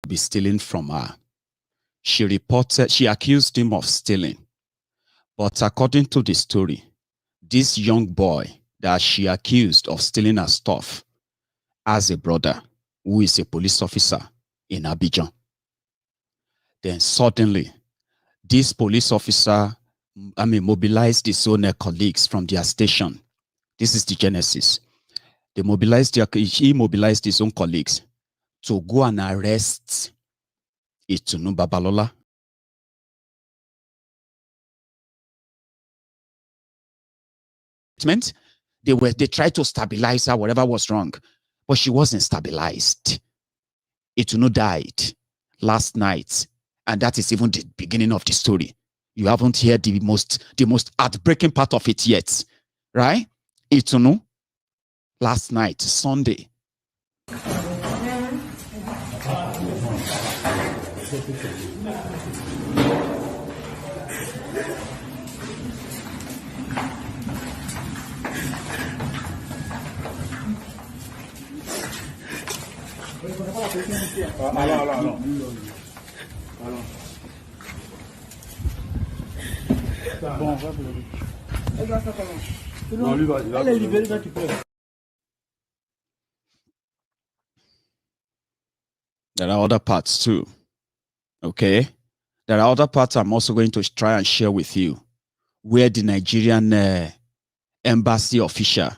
be stealing from her. She accused him of stealing. But according to the story, this young boy that she accused of stealing her stuff has a brother who is a police officer in Abidjan. Then suddenly, this police officer, mobilized his own colleagues from their station. This is the genesis. He mobilized his own colleagues to go and arrest ITUNU BABALOLA. They tried to stabilize her, whatever was wrong, but she wasn't stabilized. ITUNU died last night, and that is even the beginning of the story. You haven't heard the most heartbreaking part of it yet, right? ITUNU last night, Sunday. There are other parts too. Okay? There are other parts I'm also going to try and share with you, where the Nigerian embassy official,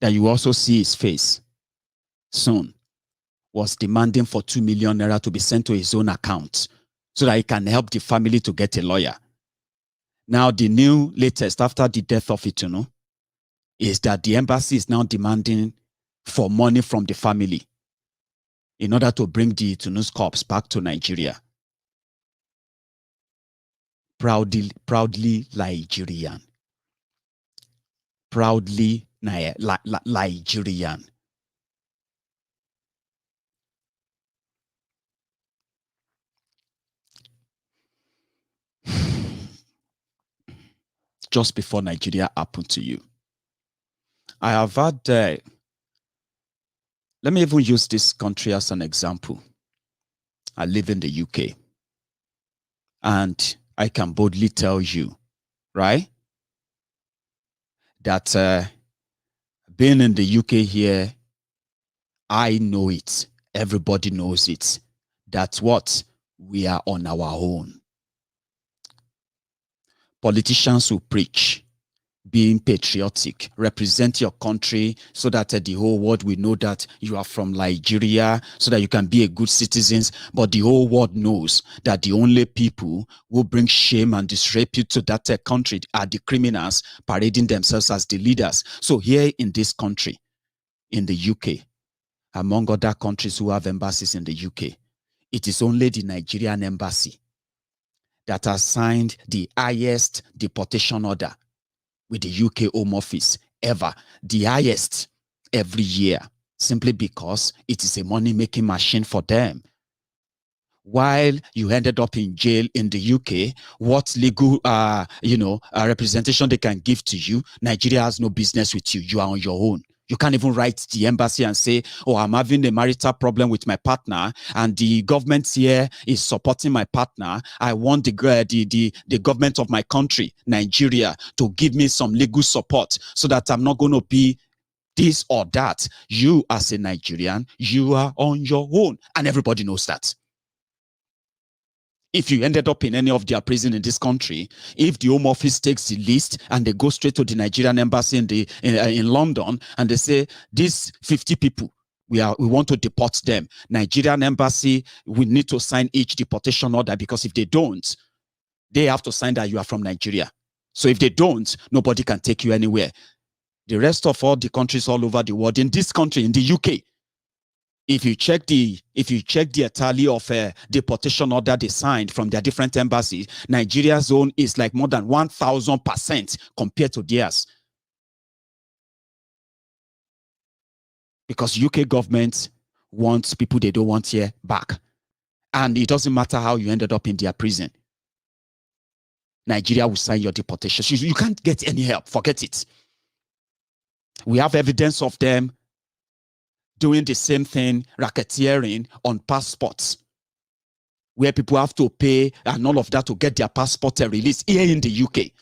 that you also see his face soon, was demanding for 2 million naira to be sent to his own account so that he can help the family to get a lawyer. Now, the new latest after the death of ITUNU is that the embassy is now demanding for money from the family in order to bring the ITUNU's corpse back to Nigeria. Proudly Nigerian. Proudly Nigerian. Just before Nigeria happened to you, I have had, let me even use this country as an example. I live in the UK, and I can boldly tell you, right, that being in the UK here, I know it. Everybody knows it. That's what we are on our own. Politicians who preach being patriotic, represent your country so that the whole world will know that you are from Nigeria, so that you can be a good citizen. But the whole world knows that the only people who bring shame and disrepute to that country are the criminals parading themselves as the leaders. So here in this country, in the UK, among other countries who have embassies in the UK, it is only the Nigerian embassy that has signed the highest deportation order with the UK Home Office ever, the highest every year, simply because it is a money-making machine for them. While you ended up in jail in the UK, what legal, representation they can give to you, Nigeria has no business with you. You are on your own. You can't even write the embassy and say, oh, I'm having a marital problem with my partner, and the government here is supporting my partner. I want the government of my country, Nigeria, to give me some legal support so that I'm not going to be this or that. You, as a Nigerian, you are on your own, and everybody knows that. If you ended up in any of their prison in this country, if the Home Office takes the list and they go straight to the Nigerian embassy in London and they say, these 50 people, we want to deport them. Nigerian embassy, we need to sign each deportation order, because if they don't, they have to sign that you are from Nigeria. So if they don't, nobody can take you anywhere. The rest of all the countries all over the world, in this country, in the UK, if you check the tally of deportation order they signed from their different embassies, Nigeria's own is like more than 1,000% compared to theirs. Because UK government wants people they don't want here back. And it doesn't matter how you ended up in their prison. Nigeria will sign your deportation. You can't get any help. Forget it. We have evidence of them doing the same thing, racketeering on passports. where people have to pay and all of that to get their passport released here in the UK.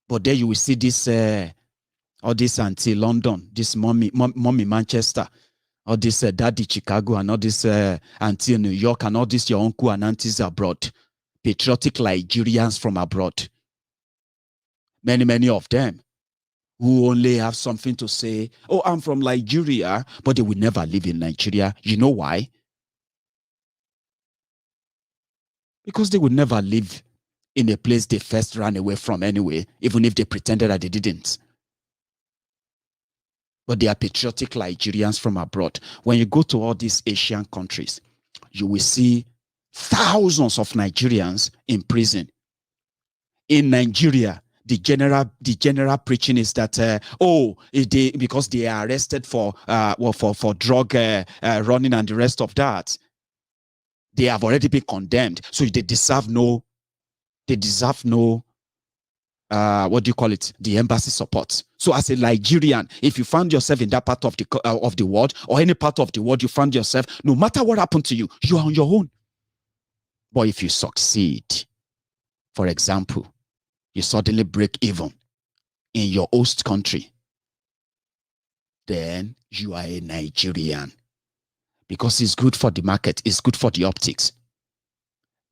But there you will see this, all this auntie London, this mommy Manchester, all this daddy Chicago, and all this auntie New York, and all this your uncle and aunties abroad, patriotic Nigerians from abroad. Many of them who only have something to say, oh, I'm from Nigeria, but they will never live in Nigeria. You know why? Because they would never live in a place they first ran away from anyway, even if they pretended that they didn't. But they are patriotic Nigerians from abroad. When you go to all these Asian countries, you will see thousands of Nigerians in prison. In Nigeria, the general preaching is that because they are arrested for drug running and the rest of that, they have already been condemned, so they deserve no what do you call it? The embassy support. So as a Nigerian, if you found yourself in that part of the world, or any part of the world you found yourself, no matter what happened to you, you are on your own. But if you succeed, for example, you suddenly break even in your host country, then you are a Nigerian, because it's good for the market, it's good for the optics.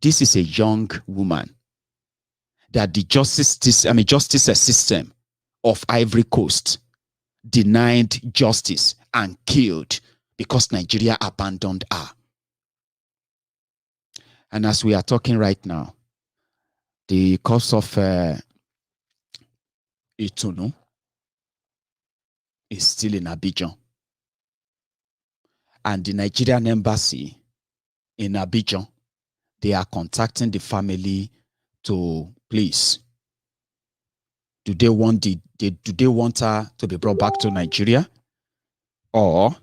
This is a young woman that the justice system of Ivory Coast denied justice and killed because Nigeria abandoned her. And as we are talking right now, the cause of ITUNU is still in Abidjan. And the Nigerian embassy in Abidjan, they are contacting the family to please, do they want her to be brought back to Nigeria, or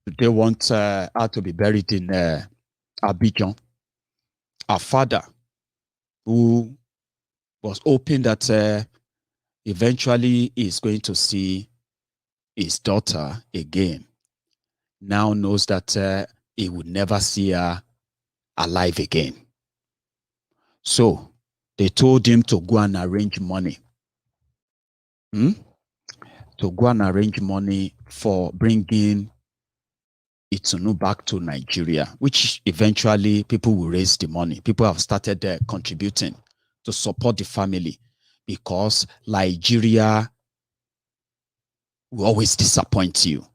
do they want her to be buried in Abidjan? Her father, who was hoping that eventually he's going to see his daughter again, now knows that he would never see her alive again. So they told him to go and arrange money. To go and arrange money for bringing ITUNU back to Nigeria, which eventually people will raise the money. People have started contributing to support the family, because Nigeria will always disappoint you.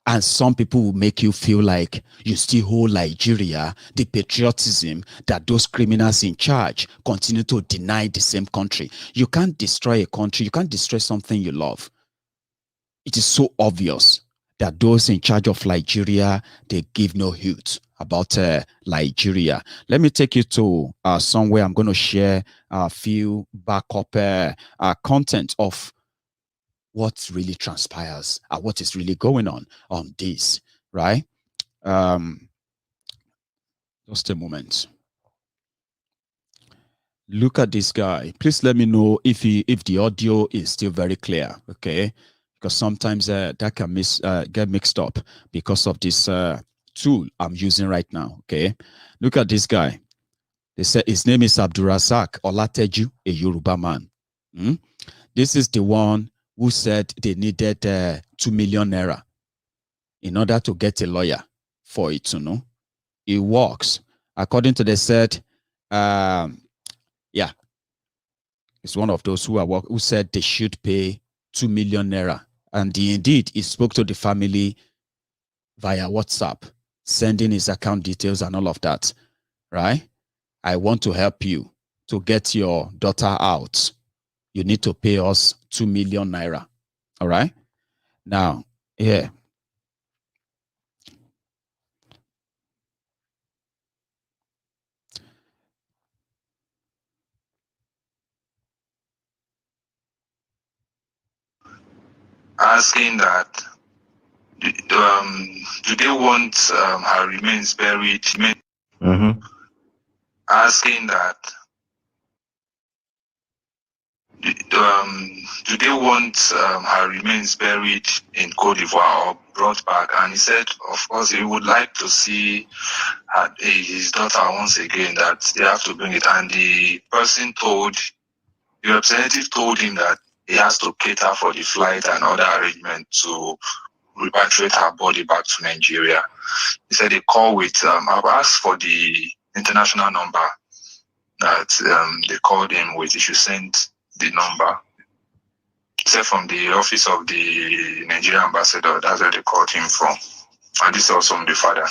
And some people will make you feel like you still hold Nigeria, the patriotism that those criminals in charge continue to deny the same country. You can't destroy a country. You can't destroy something you love. It is so obvious that those in charge of Nigeria, they give no hoot about Nigeria. Let me take you to somewhere. I'm going to share a few backup content of what really transpires, what is really going on this, right? Just a moment. Look at this guy. Please let me know if the audio is still very clear, okay? Because sometimes that can get mixed up because of this tool I'm using right now, okay? Look at this guy. They said his name is Abdulrazak Olateju, a Yoruba man. This is the one who said they needed 2 million naira in order to get a lawyer for it, you know. It works. According to they said, yeah, it's one of those who said they should pay 2 million naira. And indeed, he spoke to the family via WhatsApp, sending his account details and all of that, right? I want to help you to get your daughter out. You need to pay us 2 million naira. All right. Now, yeah. Asking that, do they want her remains buried? Asking that do they want her remains buried in Cote d'Ivoire or brought back? And he said, of course, he would like to see his daughter once again, that they have to bring it. And the representative told him that he has to cater for the flight and other arrangement to repatriate her body back to Nigeria. He said they call with, I've asked for the international number that they called him with. He should send the number. He said from the office of the Nigerian ambassador, that's where they called him from. And this is also from the father.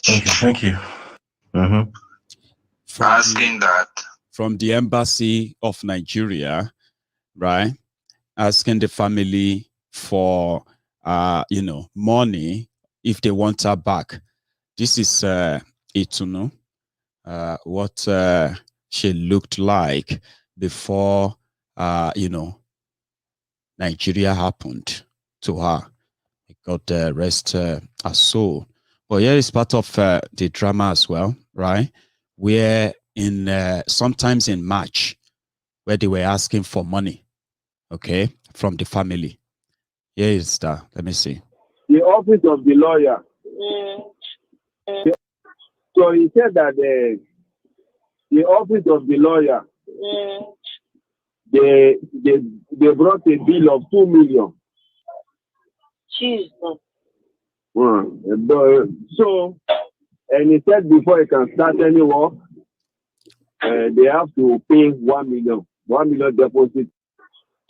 Okay, thank you. Asking that from the embassy of Nigeria, right? Asking the family for money if they want her back. This is ITUNU, what she looked like before Nigeria happened to her. It got the rest her soul. But here is part of the drama as well, right? Where sometimes in March, where they were asking for money, okay, from the family. Here is that. Let me see. The office of the lawyer. So he said that the office of the lawyer, they brought a bill of 2 million. Jesus. So, and he said before he can start any work, they have to pay 1 million deposit.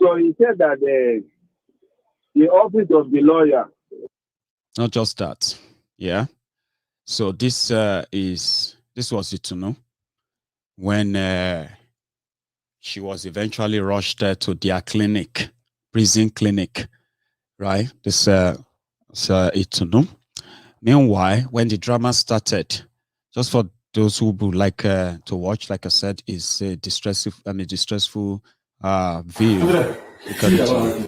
So he said that the office of the lawyer. Not just that, yeah. So this was ITUNU when she was eventually rushed to their clinic, prison clinic, right? This ITUNU. Meanwhile, when the drama started, just for those who would like to watch, like I said, is a distressful view. Look at it.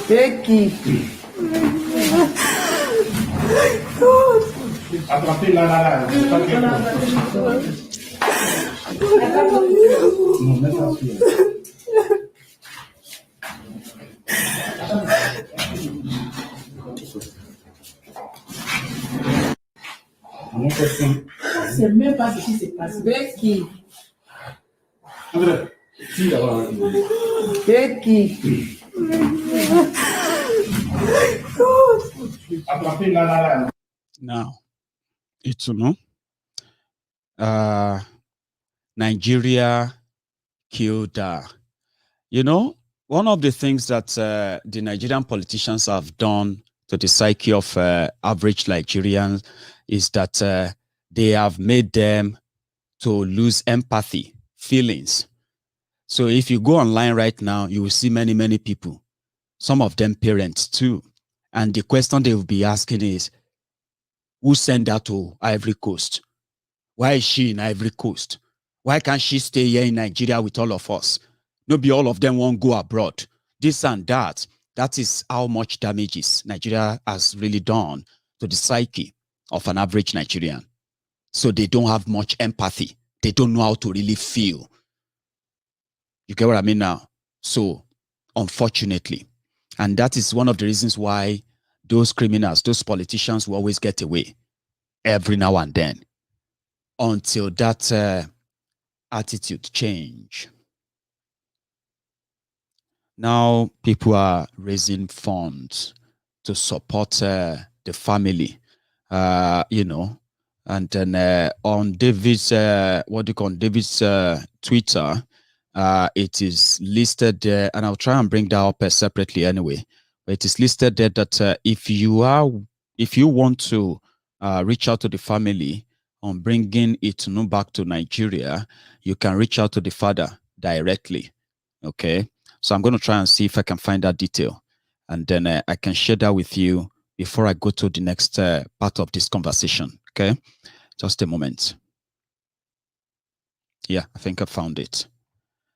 Take it. C'est même pas ce qui s'est passé. Becky. Becky. Now, ITUNU, Nigeria killed her. You know, one of the things that the Nigerian politicians have done to the psyche of average Nigerians is that they have made them to lose empathy, feelings. So if you go online right now, you will see many, many people, some of them parents too. And the question they will be asking is, who sent her to Ivory Coast? Why is she in Ivory Coast? Why can't she stay here in Nigeria with all of us? Maybe all of them won't go abroad. This and that. That is how much damage Nigeria has really done to the psyche of an average Nigerian. So they don't have much empathy. They don't know how to really feel. You get what I mean now? So, unfortunately, and that is one of the reasons why those criminals, those politicians will always get away every now and then until that attitude change. Now people are raising funds to support the family, and then on David's, David's Twitter, it is listed there, and I'll try and bring that up separately anyway. But it is listed there that if you want to reach out to the family on bringing ITUNU back to Nigeria, you can reach out to the father directly. Okay, so I'm going to try and see if I can find that detail, and then I can share that with you before I go to the next part of this conversation. Okay, just a moment. Yeah, I think I found it.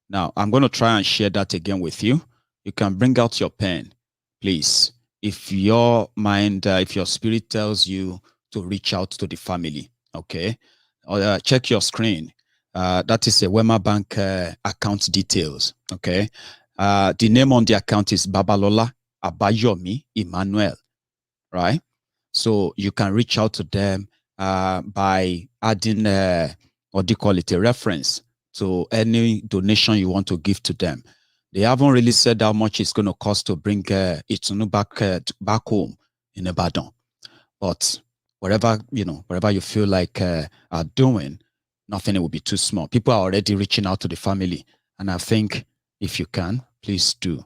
Now I'm going to try and share that again with you. You can bring out your pen, please. If your mind, if your spirit tells you to reach out to the family, okay, or check your screen. That is a Wema Bank account details. Okay. The name on the account is Babalola Abayomi Emmanuel. Right. So you can reach out to them by adding what do you call it, a reference to any donation you want to give to them. They haven't really said how much it's going to cost to bring ITUNU back home in Ibadan. But whatever you feel like are doing, nothing will be too small. People are already reaching out to the family. And I think if you can, please do.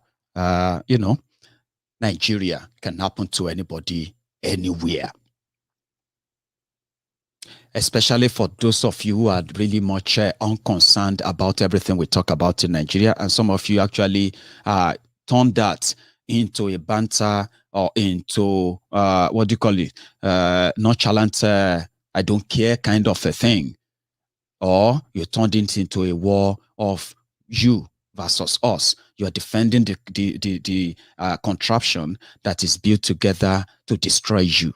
Nigeria can happen to anybody, anywhere. Especially for those of you who are really much unconcerned about everything we talk about in Nigeria. And some of you actually turned that into a banter or into, what do you call it, nonchalant, I don't care kind of a thing. Or you turned it into a war of you versus us. You are defending the contraption that is built together to destroy you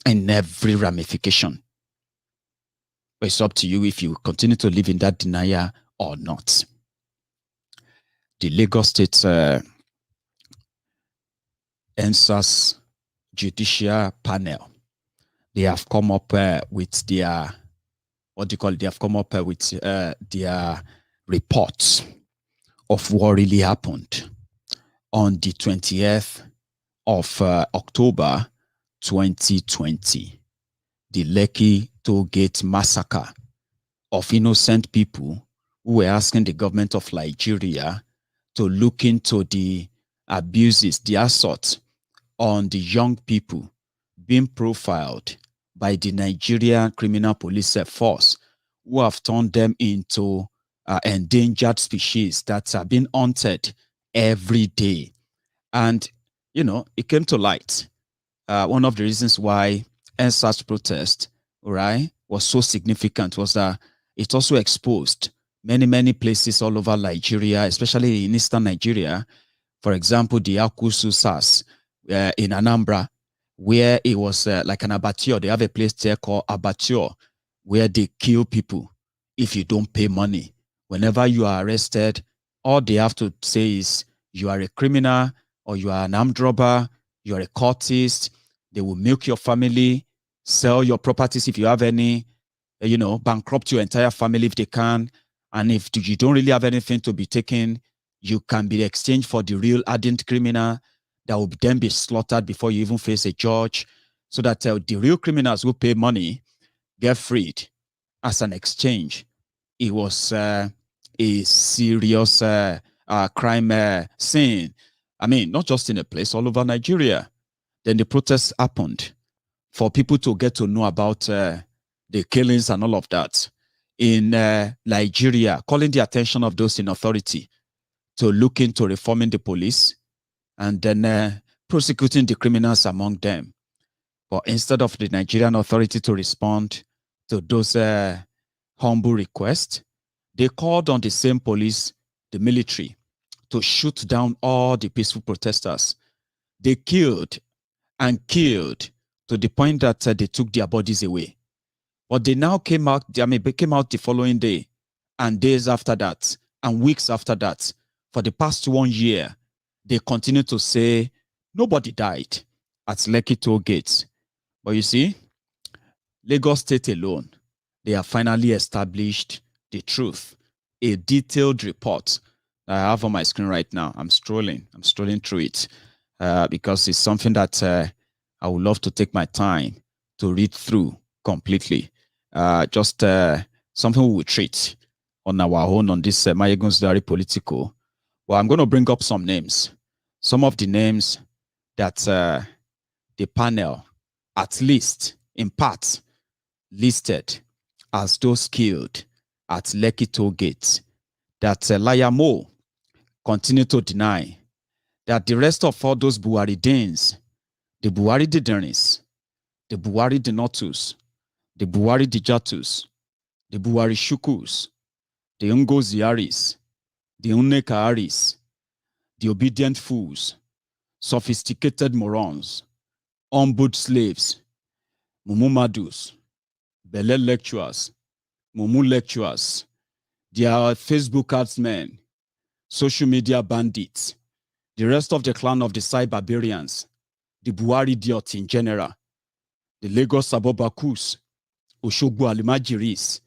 in every ramification. But it's up to you if you continue to live in that denial or not. The Lagos State NSAS Judicial Panel, they have come up with their, what do you call it? They have come up with their reports of what really happened on the 20th of October 2020. The Lekki Toll Gate massacre of innocent people who were asking the government of Nigeria to look into the abuses, the assault on the young people being profiled by the Nigerian Criminal Police Force, who have turned them into endangered species that are being hunted every day. And, it came to light. One of the reasons why NSAS protest, right, was so significant was that it also exposed many places all over Nigeria, especially in eastern Nigeria. For example, the Akusu SARS in Anambra, where it was like an abattoir. They have a place there called abattoir, where they kill people if you don't pay money. Whenever you are arrested, all they have to say is you are a criminal or you are an armed robber, you are a cultist. They will milk your family, sell your properties if you have any, bankrupt your entire family if they can. And if you don't really have anything to be taken, you can be exchanged for the real ardent criminal that will then be slaughtered before you even face a judge, so that the real criminals who pay money get freed as an exchange. It was a serious crime scene. I mean, not just in a place, all over Nigeria. Then the protests happened for people to get to know about the killings and all of that in Nigeria, calling the attention of those in authority to look into reforming the police and then prosecuting the criminals among them. But instead of the Nigerian authority to respond to those humble requests, they called on the same police, the military, to shoot down all the peaceful protesters. They killed and killed to the point that they took their bodies away. But they now came out the following day and days after that and weeks after that. For the past 1 year, they continue to say nobody died at Lekki Toll Gates. But you see, Lagos State alone, they have finally established the truth. A detailed report that I have on my screen right now. I'm strolling through it because it's something that I would love to take my time to read through completely. Just something we will treat on our own on this Maiyegun's Diary Politico. Well, I'm going to bring up some names. Some of the names that the panel, at least in part, listed as those killed at Lekki Toll Gate, that Liar Mo continue to deny, that the rest of all those Buhari-Danes, the Buhari-Didernis, the Buhari-Denotus, the Buhari-Dijatus, the Buhari-Shukus, the Ngoziaris, the Unnekaaris, the obedient fools, sophisticated morons, ombud slaves, Mumu Madus, Bele lecturers, Mumu lecturers, There are Facebook herdsmen, social media bandits, the rest of the clan of the Sai barbarians, the Buhari idiots in general, the Lagos Abobakus, Oshogbo Alimajiris,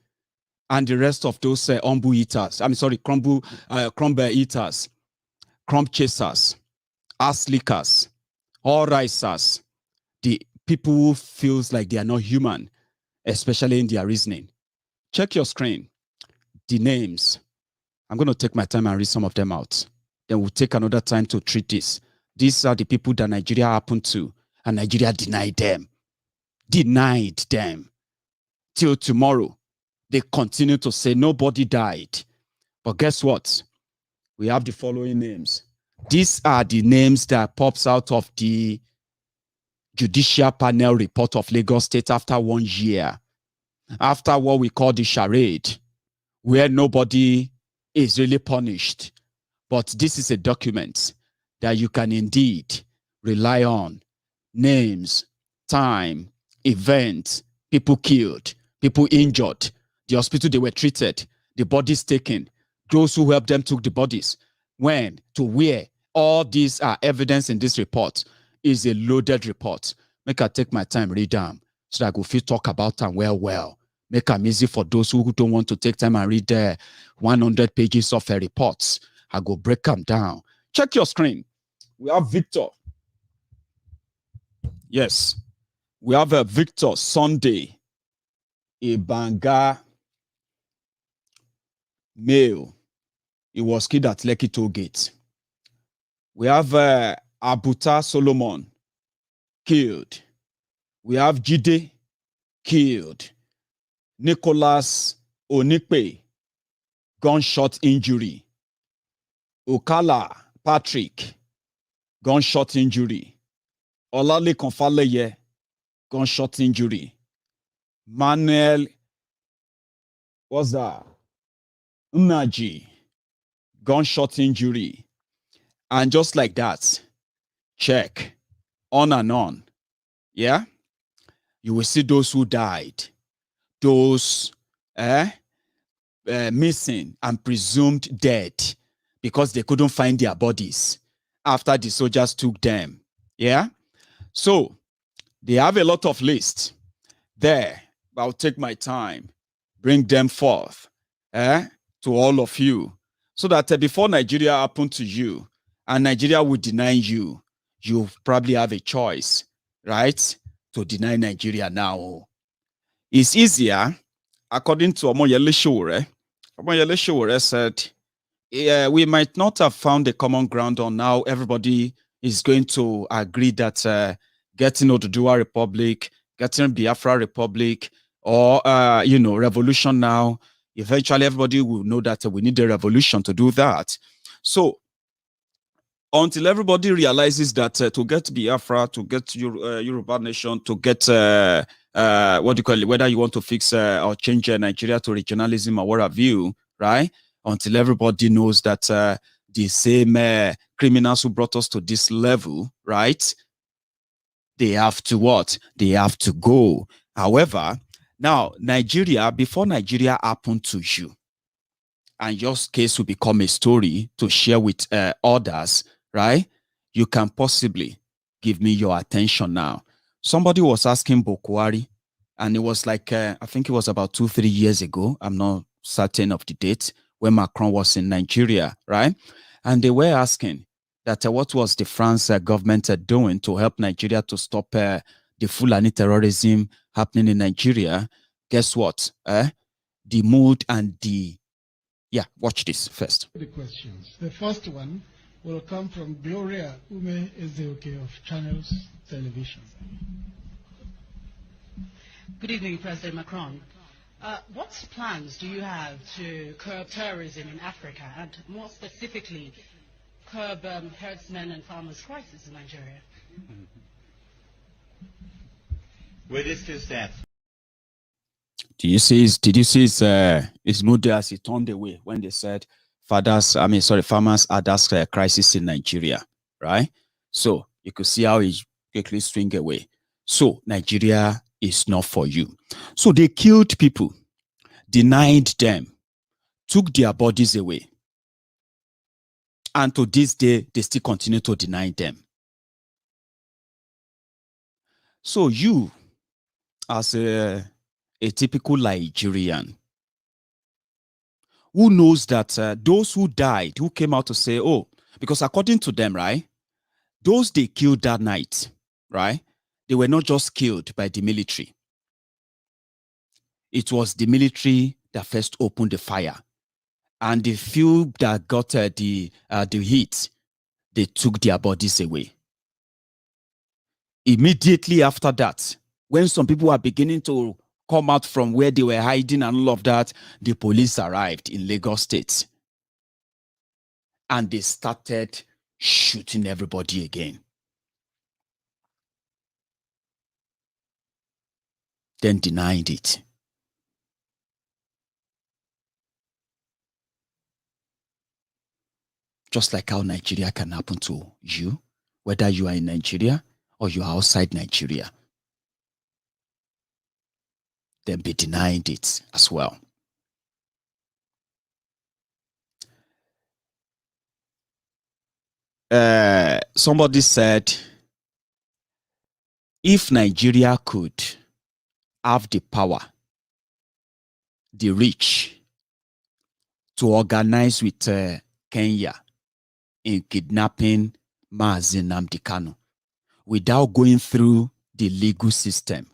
and the rest of those umbu eaters. Crumble eaters, crumb chasers, ass lickers, all risers, the people who feels like they are not human, especially in their reasoning. Check your screen. The names. I'm going to take my time and read some of them out. Then we'll take another time to treat this. These are the people that Nigeria happened to, and Nigeria denied them. Denied them. Till tomorrow, they continue to say nobody died. But guess what? We have the following names. These are the names that pops out of the judicial panel report of Lagos State after 1 year. After what we call the charade, where nobody is really punished. But this is a document that you can indeed rely on. Names, time, events, people killed, people injured, the hospital they were treated, the bodies taken, those who helped them took the bodies, when, to where. All these are evidence in this report. Is a loaded report. Make I take my time, read them, so that I go fit talk about them well. Make them easy for those who don't want to take time and read the 100 pages of reports. I go break them down. Check your screen. We have Victor. Yes. We have a Victor Sunday Igboho male. He was killed at Lekki Toll Gate. We have Abuta Solomon killed. We have Jide killed. Nicholas Onikpe, gunshot injury. Okala Patrick, gunshot injury. Olalekan Faleye, gunshot injury. Manuel, what's that? Unaji, gunshot injury. And just like that, check, on and on. Yeah? You will see those who died. Those missing and presumed dead because they couldn't find their bodies after the soldiers took them. Yeah? So, they have a lot of lists there, but I'll take my time, bring them forth to all of you, so that before Nigeria happened to you, and Nigeria would deny you, you probably have a choice, right, to deny Nigeria now. It's easier, according to Omoyele Sowore. Omoyele Sowore said, we might not have found a common ground on how everybody is going to agree that getting Oduduwa Republic, getting Biafra Republic, or, revolution now, eventually everybody will know that we need a revolution to do that. So, until everybody realizes that to get Biafra, to get Yoruba nation, to get whether you want to fix or change Nigeria to regionalism or what have you, right? Until everybody knows that the same criminals who brought us to this level, right? They have to what? They have to go. However, now Nigeria, before Nigeria happened to you, and your case will become a story to share with others, right? You can possibly give me your attention now. Somebody was asking Bokwari, and it was like, I think it was about 2-3 years ago. I'm not certain of the date, when Macron was in Nigeria, right? And they were asking that what was the France government doing to help Nigeria to stop the Fulani terrorism happening in Nigeria. Guess what? The mood and the... Yeah, watch this first. The questions. The first one will come from Gloria Ume Ezeoke of Channels Television. Good evening, President Macron. What plans do you have to curb terrorism in Africa, and more specifically, curb herdsmen and farmers' crisis in Nigeria? We discussed that. Did you see his mood as he turned away when they said farmers had that crisis in Nigeria, right? So you could see how he quickly swing away. So Nigeria is not for you. So they killed people, denied them took their bodies away. And to this day, they still continue to deny them. So you, as a typical Nigerian, who knows that those who died, who came out to say, oh, because according to them, right, those they killed that night, right, they were not just killed by the military. It was the military that first opened the fire. And the few that got the heat, they took their bodies away. Immediately after that, when some people were beginning to come out from where they were hiding and all of that, the police arrived in Lagos State. And they started shooting everybody again. Then denied it. Just like how Nigeria can happen to you, whether you are in Nigeria or you are outside Nigeria. Then be denied it as well. Somebody said, if Nigeria could have the power, the reach to organize with Kenya in kidnapping Nnamdi Kanu without going through the legal system.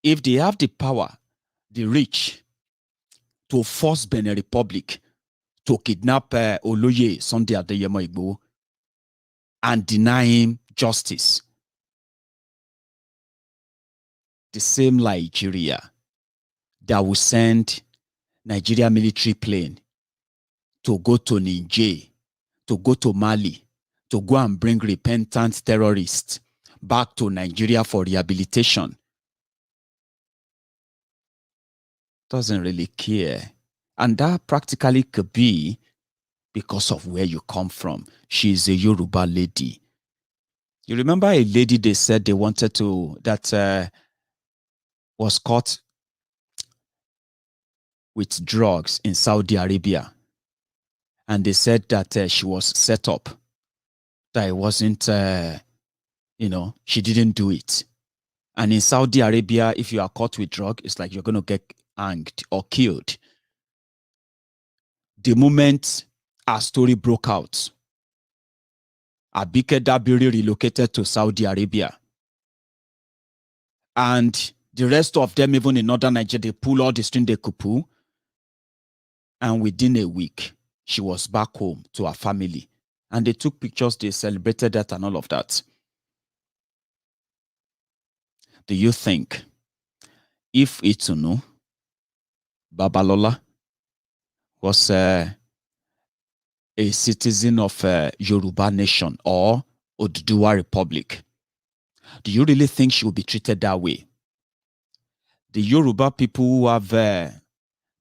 If they have the power, the reach to force Benin Republic to kidnap Sunday Igboho and deny him justice, the same Nigeria that will send Nigeria military plane to go to Niger, to go to Mali, to go and bring repentant terrorists back to Nigeria for rehabilitation, doesn't really care. And that practically could be because of where you come from. She's a Yoruba lady. You remember a lady they said they wanted to, that was caught with drugs in Saudi Arabia. And they said that she was set up, that it wasn't, she didn't do it. And in Saudi Arabia, if you are caught with drug, it's like you're going to get hanged or killed. The moment our story broke out, Abike Dabiri relocated to Saudi Arabia. And the rest of them, even in northern Nigeria, they pulled all the string they could pull. And within a week, she was back home to her family. And they took pictures, they celebrated that and all of that. Do you think if ITUNU Babalola was a citizen of Yoruba nation or Oduduwa Republic, do you really think she would be treated that way? The Yoruba people who have the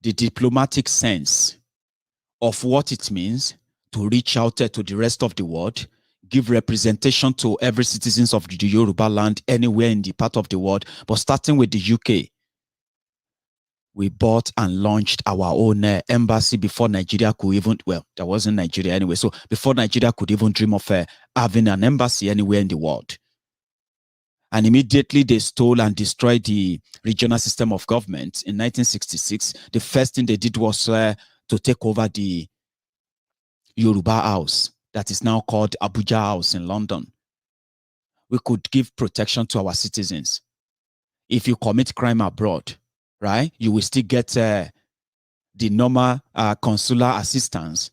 diplomatic sense of what it means to reach out to the rest of the world, give representation to every citizens of the Yoruba land anywhere in the part of the world, but starting with the UK, we bought and launched our own embassy before Nigeria could even, well, there wasn't Nigeria anyway, so before Nigeria could even dream of having an embassy anywhere in the world. And immediately they stole and destroyed the regional system of government in 1966. The first thing they did was to take over the Yoruba House, that is now called Abuja House in London. We could give protection to our citizens. If you commit crime abroad, right, you will still get the normal consular assistance,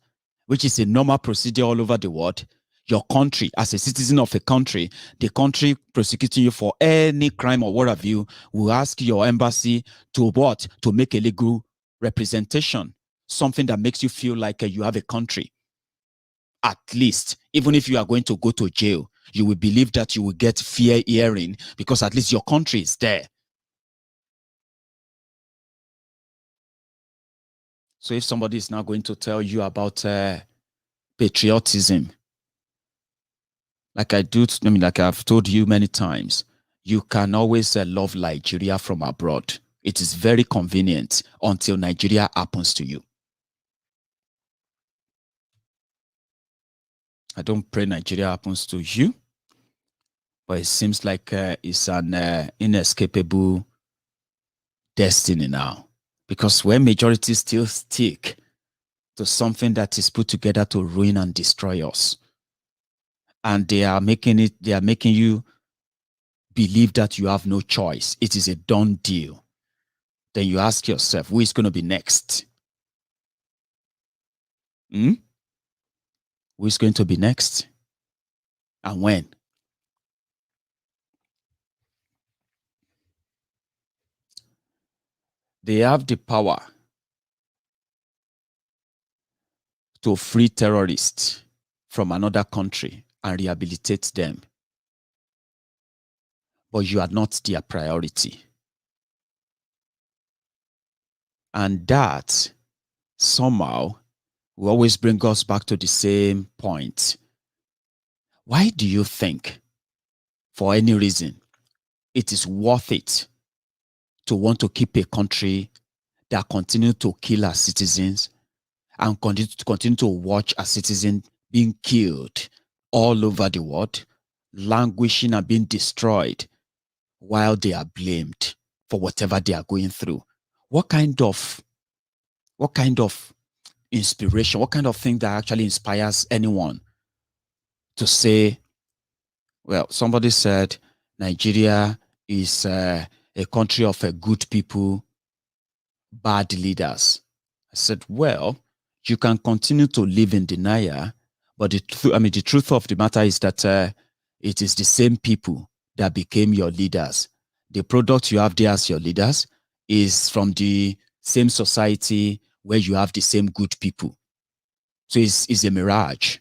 which is a normal procedure all over the world. Your country, as a citizen of a country, the country prosecuting you for any crime or what have you, will ask your embassy to what? To make a legal representation, something that makes you feel like you have a country. At least, even if you are going to go to jail, you will believe that you will get fair hearing because at least your country is there. So if somebody is now going to tell you about patriotism, like like I've told you many times, you can always love Nigeria from abroad. It is very convenient until Nigeria happens to you. I don't pray Nigeria happens to you, but it seems like it's an inescapable destiny now. Because when majorities still stick to something that is put together to ruin and destroy us, and they are making you believe that you have no choice, it is a done deal, then you ask yourself, who is going to be next? Who is going to be next? And when? They have the power to free terrorists from another country and rehabilitate them. But you are not their priority. And that somehow will always bring us back to the same point. Why do you think, for any reason, it is worth it to want to keep a country that continue to kill our citizens and continue to watch our citizens being killed all over the world, languishing and being destroyed, while they are blamed for whatever they are going through? What kind of inspiration, what kind of thing that actually inspires anyone to say, well, somebody said Nigeria is a country of good people, bad leaders. I said, well, you can continue to live in denial, but the truth of the matter is that it is the same people that became your leaders. The product you have there as your leaders is from the same society where you have the same good people. So it's a mirage.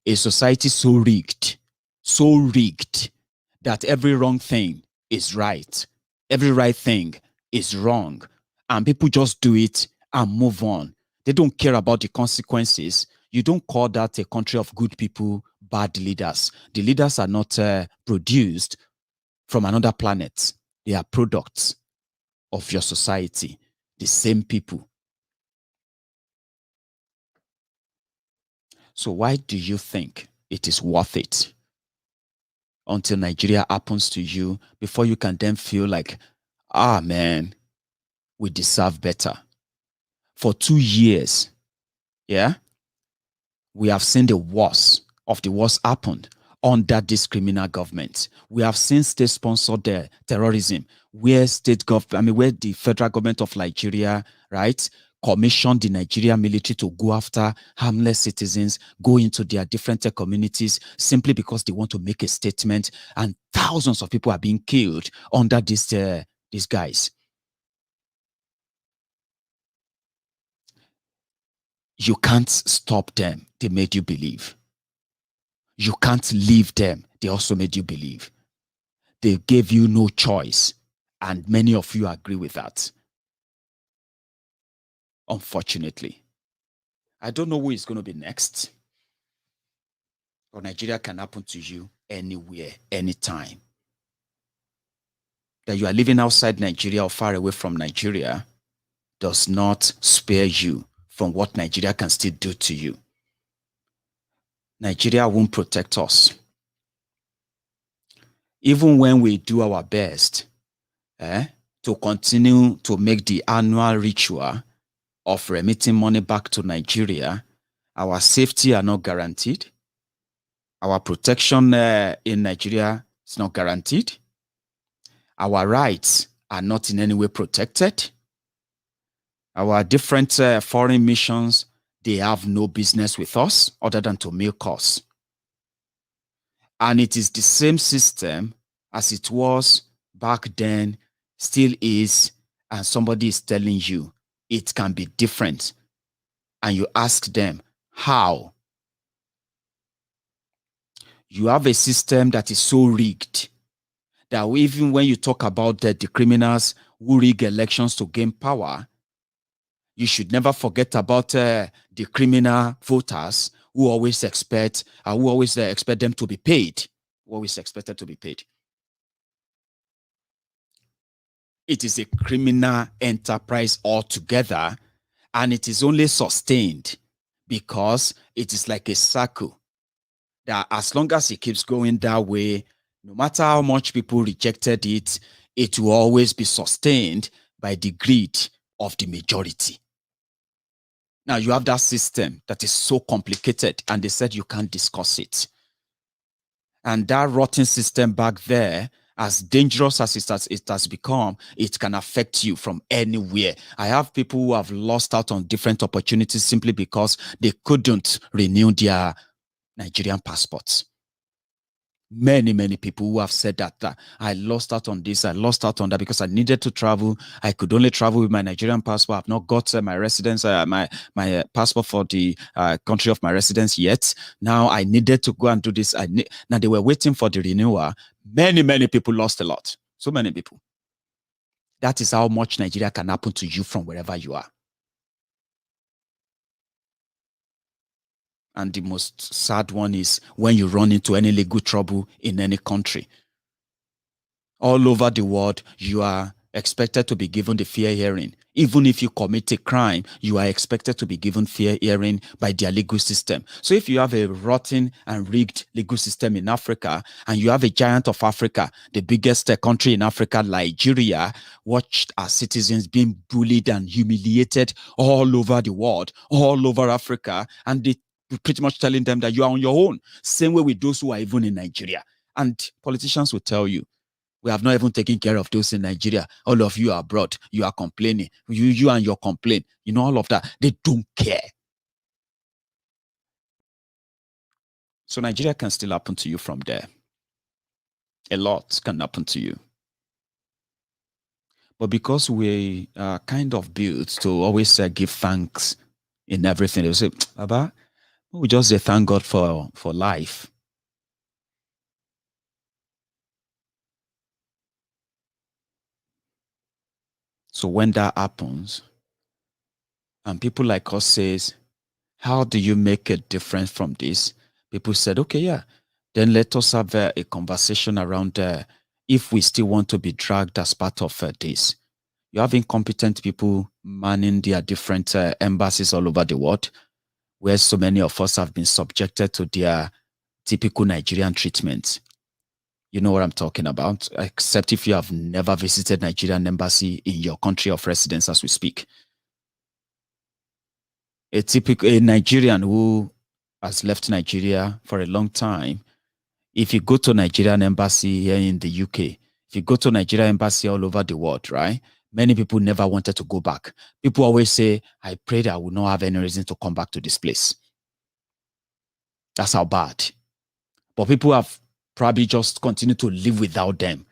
A society so rigged that every wrong thing is right, every right thing is wrong, and people just do it and move on. They don't care about the consequences. You don't call that a country of good people, bad leaders. The leaders are not produced from another planet. They are products of your society, the same people. So why do you think it is worth it until Nigeria happens to you before you can then feel like, ah, man, we deserve better? For 2 years, yeah, we have seen the worst of the worst happened under this criminal government. We have seen state-sponsored terrorism, where where the federal government of Nigeria, right, commissioned the Nigerian military to go after harmless citizens, go into their different communities simply because they want to make a statement, and thousands of people are being killed under these guys. You can't stop them. They made you believe. You can't leave them. They also made you believe. They gave you no choice, and many of you agree with that. Unfortunately, I don't know who is going to be next. But Nigeria can happen to you anywhere, anytime. That you are living outside Nigeria or far away from Nigeria does not spare you from what Nigeria can still do to you. Nigeria won't protect us. Even when we do our best to continue to make the annual ritual of remitting money back to Nigeria, our safety are not guaranteed. Our protection in Nigeria is not guaranteed. Our rights are not in any way protected. Our different foreign missions, they have no business with us other than to milk us. And it is the same system as it was back then, still is, and somebody is telling you it can be different. And you ask them, how? You have a system that is so rigged that even when you talk about the criminals who rig elections to gain power, you should never forget about the criminal voters who always expect them to be paid. Who always expected to be paid. It is a criminal enterprise altogether, and it is only sustained because it is like a circle that as long as it keeps going that way, no matter how much people rejected it, it will always be sustained by the greed of the majority. Now you have that system that is so complicated, and they said you can't discuss it. And that rotten system back there, as dangerous as it has become, it can affect you from anywhere. I have people who have lost out on different opportunities simply because they couldn't renew their Nigerian passports. Many people who have said that I lost out on this, I lost out on that because I needed to travel. I could only travel with my Nigerian passport. I've not got my residence, my passport for the country of my residence yet. Now I needed to go and do this. Now they were waiting for the renewal. Many people lost a lot. So many people. That is how much Nigeria can happen to you from wherever you are. And the most sad one is when you run into any legal trouble in any country. All over the world, you are expected to be given the fair hearing. Even if you commit a crime, you are expected to be given fair hearing by their legal system. So if you have a rotten and rigged legal system in Africa, and you have a giant of Africa, the biggest country in Africa, Nigeria, watched our citizens being bullied and humiliated all over the world, all over Africa, and they pretty much telling them that you are on your own. Same way with those who are even in Nigeria. And politicians will tell you, we have not even taken care of those in Nigeria. All of you are abroad. You are complaining. You and your complaint. You know, all of that. They don't care. So Nigeria can still happen to you from there. A lot can happen to you. But because we are kind of built to always give thanks in everything, they say, Baba, we just say thank God for life. So when that happens, and people like us says, how do you make a difference from this? People said, okay, yeah, then let us have a conversation around if we still want to be dragged as part of this. You have incompetent people manning their different embassies all over the world, where so many of us have been subjected to their typical Nigerian treatment. You know what I'm talking about, except if you have never visited Nigerian embassy in your country of residence as we speak. A Nigerian who has left Nigeria for a long time, if you go to Nigerian embassy here in the UK, if you go to Nigerian embassy all over the world, right? Many people never wanted to go back. People always say, I pray that I will not have any reason to come back to this place. That's how bad. But people have probably just continued to live without them.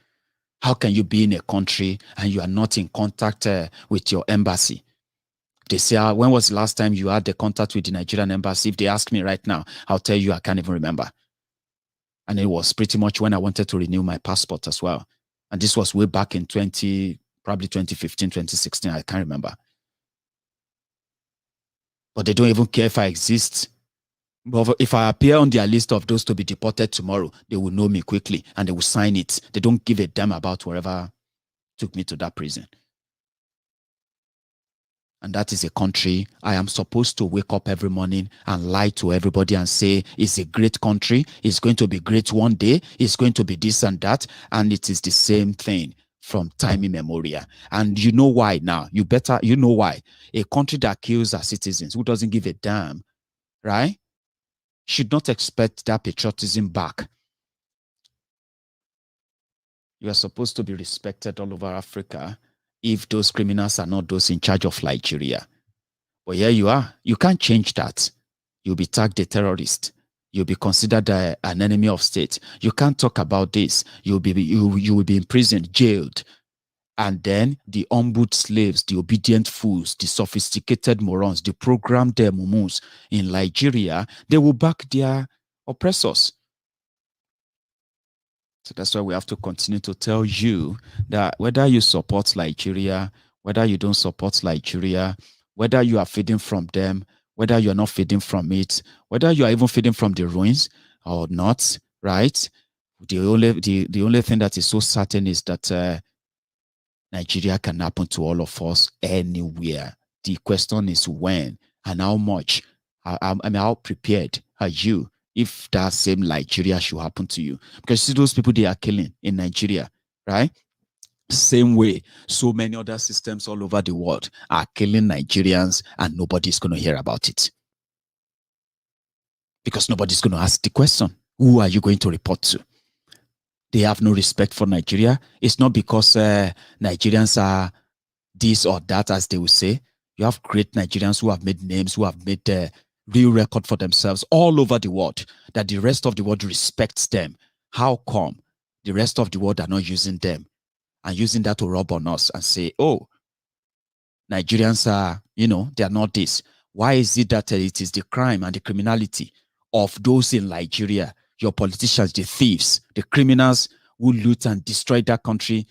How can you be in a country and you are not in contact with your embassy? They say, when was the last time you had the contact with the Nigerian embassy? If they ask me right now, I'll tell you I can't even remember. And it was pretty much when I wanted to renew my passport as well. And this was way back in probably 2015, 2016, I can't remember. But they don't even care if I exist. But if I appear on their list of those to be deported tomorrow, they will know me quickly and they will sign it. They don't give a damn about whoever took me to that prison. And that is a country I am supposed to wake up every morning and lie to everybody and say, it's a great country. It's going to be great one day. It's going to be this and that. And it is the same thing from time immemorial. And you know why now? You know why. A country that kills our citizens, who doesn't give a damn, right, should not expect that patriotism back. You are supposed to be respected all over Africa if those criminals are not those in charge of Nigeria. But here you are. You can't change that. You'll be tagged a terrorist. You'll be considered an enemy of state. You can't talk about this. You will be imprisoned, jailed. And then the humbled slaves, the obedient fools, the sophisticated morons, the programmed mumus in Nigeria, they will back their oppressors. So that's why we have to continue to tell you that whether you support Nigeria, whether you don't support Nigeria, whether you are feeding from them, whether you're not feeding from it, whether you are even feeding from the ruins or not, right? The only thing that is so certain is that Nigeria can happen to all of us anywhere. The question is when and how much. I mean, how prepared are you if that same Nigeria should happen to you? Because see those people they are killing in Nigeria, right? Same way, so many other systems all over the world are killing Nigerians and nobody's going to hear about it. Because nobody's going to ask the question, who are you going to report to? They have no respect for Nigeria. It's not because Nigerians are this or that, as they will say. You have great Nigerians who have made names, who have made a real record for themselves all over the world, that the rest of the world respects them. How come the rest of the world are not using them and using that to rub on us and say, oh, Nigerians are, they are not this. Why is it that it is the crime and the criminality of those in Nigeria, your politicians, the thieves, the criminals who loot and destroy that country,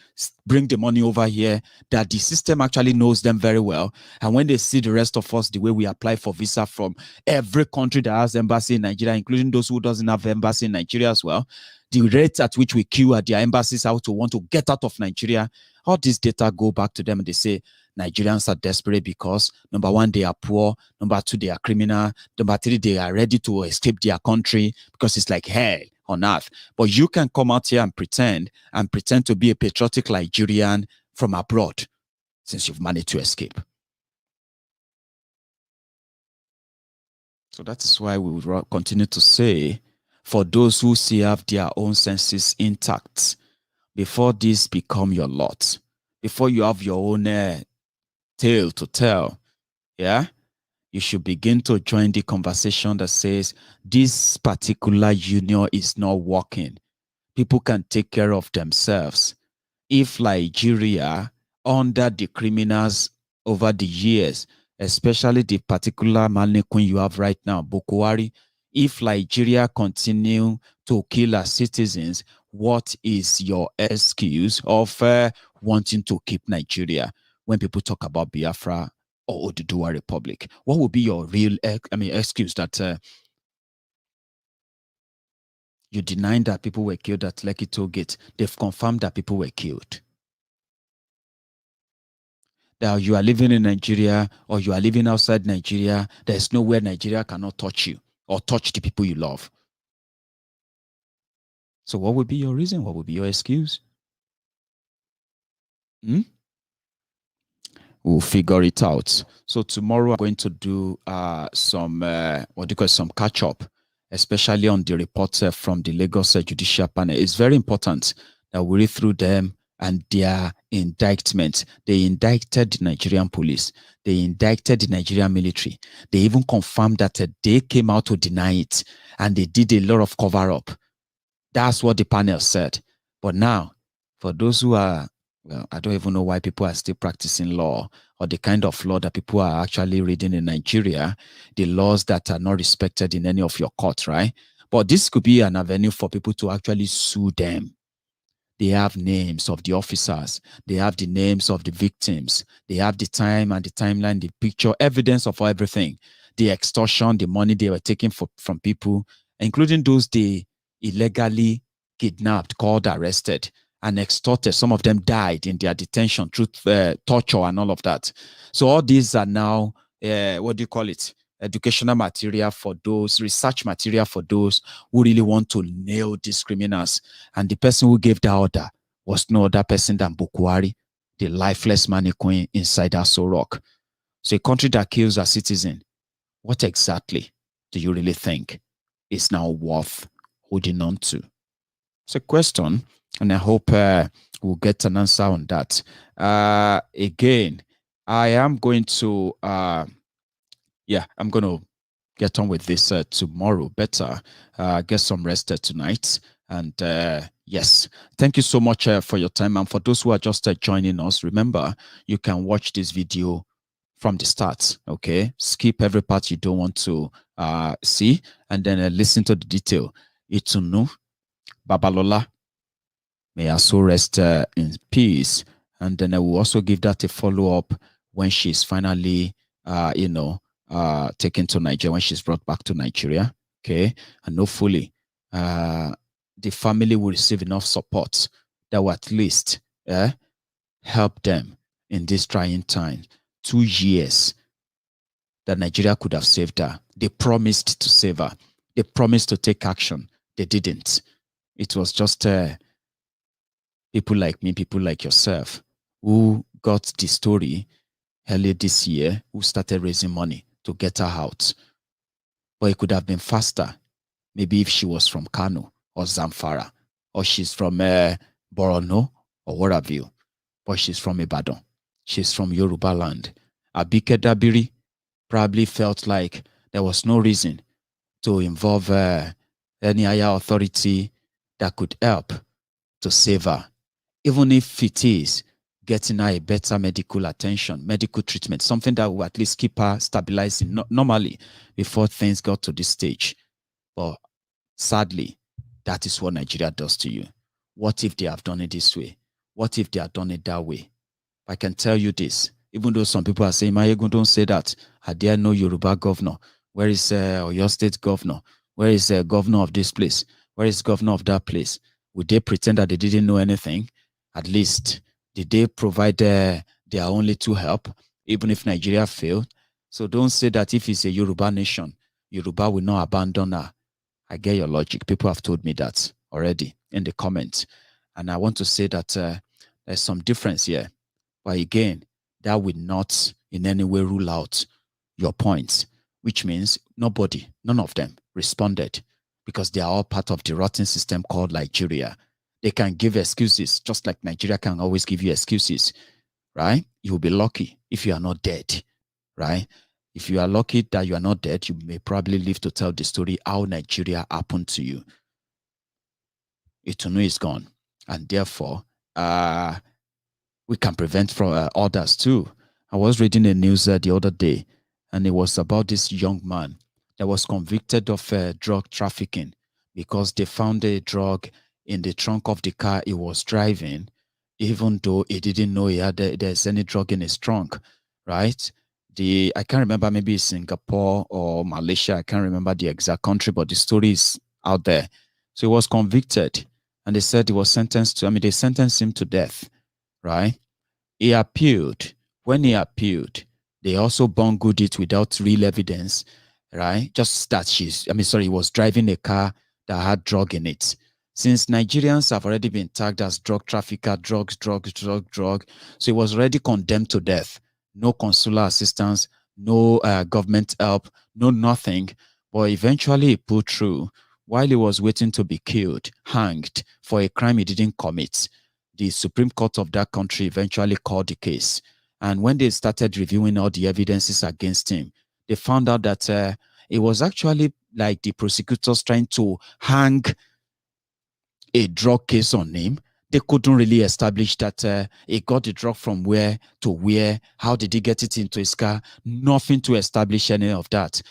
bring the money over here, that the system actually knows them very well. And when they see the rest of us, the way we apply for visa from every country that has embassy in Nigeria, including those who doesn't have embassy in Nigeria as well, the rate at which we queue at their embassies out to want to get out of Nigeria, all this data go back to them and they say, Nigerians are desperate because, number one, they are poor. Number two, they are criminal. Number three, they are ready to escape their country because it's like hell on earth. But you can come out here and pretend to be a patriotic Nigerian from abroad since you've managed to escape. So that is why we will continue to say, for those who still have their own senses intact, before this become your lot, before you have your own tale to tell, you should begin to join the conversation that says this particular union is not working. People can take care of themselves. If Nigeria, under the criminals over the years, especially the particular Maiyegun you have right now, Boko Haram, if Nigeria continue to kill our citizens, what is your excuse of wanting to keep Nigeria? When people talk about Biafra or Oduduwa Republic, what would be your real excuse that you denied that people were killed at Lekki Toll Gate? They've confirmed that people were killed. That you are living in Nigeria or you are living outside Nigeria, there's nowhere Nigeria cannot touch you or touch the people you love. So what would be your reason? What would be your excuse? We'll figure it out. So tomorrow I'm going to do some catch up, especially on the reports from the Lagos Judicial Panel. It's very important that we read through them and their indictment. They indicted the Nigerian police. They indicted the Nigerian military. They even confirmed that they came out to deny it and they did a lot of cover up. That's what the panel said. But now, for those who are, well, I don't even know why people are still practicing law or the kind of law that people are actually reading in Nigeria, the laws that are not respected in any of your courts, right? But this could be an avenue for people to actually sue them. They have names of the officers. They have the names of the victims. They have the time and the timeline, the picture, evidence of everything. The extortion, the money they were taking from people, including those they illegally kidnapped, called, arrested, and extorted. Some of them died in their detention through torture and all of that. So all these are now, educational material for those, research material for those who really want to nail these criminals. And the person who gave the order was no other person than Boko Haram, the lifeless Maiyegun inside Aso Rock. So a country that kills a citizen, what exactly do you really think is now worth holding on to? It's a question, and I hope we'll get an answer on that. Again, I am going to, I'm going to get on with this tomorrow better, get some rest tonight. And yes, thank you so much for your time. And for those who are just joining us, remember, you can watch this video from the start, okay? Skip every part you don't want to see, and then listen to the detail. ITUNU Babalola, may her soul rest in peace. And then I will also give that a follow-up when she's finally, taken to Nigeria, when she's brought back to Nigeria, okay? And hopefully, the family will receive enough support that will at least help them in this trying time. 2 years that Nigeria could have saved her. They promised to save her. They promised to take action. They didn't. It was just people like me, people like yourself, who got the story early this year, who started raising money to get her out. But it could have been faster. Maybe if she was from Kano or Zamfara, or she's from Borno or what have you. But she's from Ibadan. She's from Yoruba land. Abike Dabiri probably felt like there was no reason to involve any higher authority that could help to save her, even if it is getting her a better medical attention, medical treatment, something that will at least keep her stabilizing normally before things got to this stage. But sadly, that is what Nigeria does to you. What if they have done it this way? What if they have done it that way? I can tell you this, even though some people are saying, Maiyegun, don't say that. Are there no Yoruba governor? Where is your state governor? Where is the governor of this place? Where is governor of that place? Would they pretend that they didn't know anything? At least, did they provide their only to help, even if Nigeria failed? So don't say that if it's a Yoruba nation, Yoruba will not abandon her. I get your logic. People have told me that already in the comments. And I want to say that there's some difference here. But again, that will not in any way rule out your points, which means none of them responded, because they are all part of the rotten system called Nigeria. They can give excuses, just like Nigeria can always give you excuses, right? You'll be lucky if you are not dead, right? If you are lucky that you are not dead, you may probably live to tell the story how Nigeria happened to you. ITUNU is gone, and therefore, we can prevent from others too. I was reading the news the other day, and it was about this young man that was convicted of drug trafficking because they found a drug in the trunk of the car he was driving, even though he didn't know there's any drug in his trunk, right? I can't remember, maybe it's Singapore or Malaysia. I can't remember the exact country, but the story is out there. So he was convicted, and they said he was sentenced to, they sentenced him to death, right? He appealed. When he appealed, they also bungled it without real evidence, right? Just that he was driving a car that had drug in it. Since Nigerians have already been tagged as drug trafficker, drugs, so he was already condemned to death. No consular assistance, no government help, no nothing. But eventually he pulled through. While he was waiting to be killed, hanged for a crime he didn't commit, the Supreme Court of that country eventually called the case. And when they started reviewing all the evidences against him, they found out that it was actually like the prosecutors trying to hang a drug case on him. They couldn't really establish that he got the drug from where to where, how did he get it into his car, nothing to establish any of that.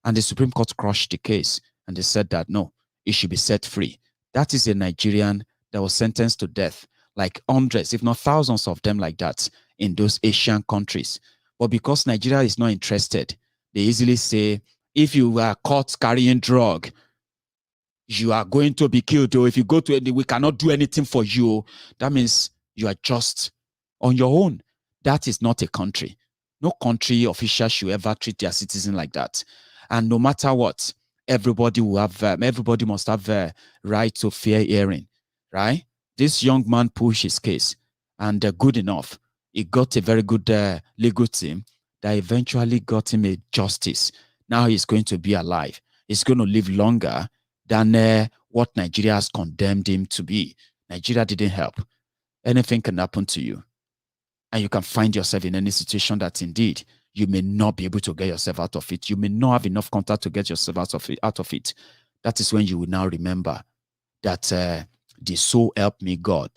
And the Supreme Court crushed the case, and they said that no, he should be set free. That is a Nigerian that was sentenced to death, like hundreds, if not thousands of them like that in those Asian countries. But because Nigeria is not interested, they easily say, if you are caught carrying drug, you are going to be killed. Or if you go to any, we cannot do anything for you. That means you are just on your own. That is not a country. No country official should ever treat their citizen like that. And no matter what, everybody will have, everybody must have a right to fair hearing, right? This young man pushed his case, and good enough. He got a very good legal team that eventually got him a justice. Now he's going to be alive. He's going to live longer than what Nigeria has condemned him to be. Nigeria didn't help. Anything can happen to you. And you can find yourself in any situation that indeed you may not be able to get yourself out of it. You may not have enough contact to get yourself out of it. That is when you will now remember that the so help me God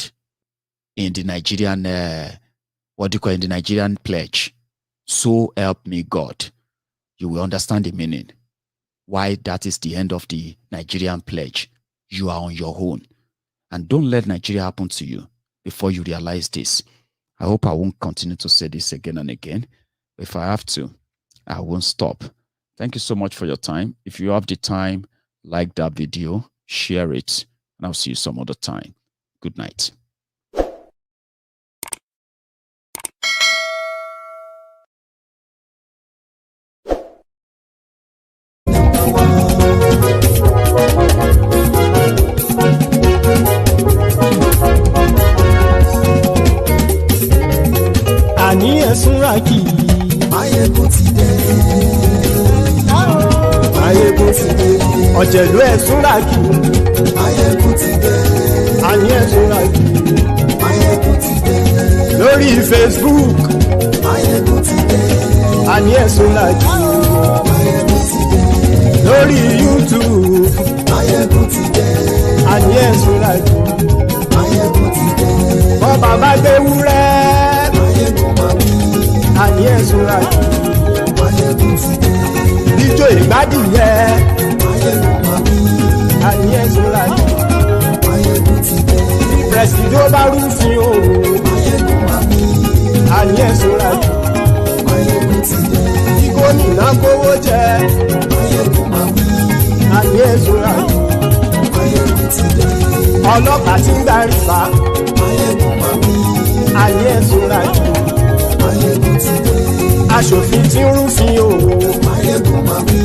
in the Nigerian, in the Nigerian pledge, so help me God. You will understand the meaning. Why that is the end of the Nigerian pledge. You are on your own. And don't let Nigeria happen to you before you realize this. I hope I won't continue to say this again and again. If I have to, I won't stop. Thank you so much for your time. If you have the time, like that video, share it, and I'll see you some other time. Good night. ọ̀jẹ̀lú ẹ̀sùn làjù. Maiyegun ti dé. Àní ẹ̀sùn làjù. Maiyegun ti dé. Lórí Facebook. Maiyegun ti dé. Àní ẹ̀sùn làjù. Maiyegun ti dé. Lórí YouTube. Maiyegun ti dé. Àní ẹ̀sùn làjù. Maiyegun ti dé. Bọ́ bàbá gbé wúrẹ́. Maiyegun máa wí. Àní ẹ̀sùn làjù. Maiyegun ti dé. Ijó ìgbádìyẹ. Maiyegun máa wí. Àní ẹ̀sùn làjù. Maiyegun ti dé. Prẹ̀sìdó bá rúfin o. Maiyegun máa wí. Àní ẹ̀sùn làjù. Maiyegun ti dé. Kí gómìnà kówó jẹ. Maiyegun máa wí. Àní ẹ̀sùn làjù. Maiyegun ti dé. Ọlọ́pàá tí ń darí bá. Maiyegun máa wí. Àní ẹ̀sùn làjù. Maiyegun ti dé. Aṣòfin tí ń rúfin o. Maiyegun máa wí.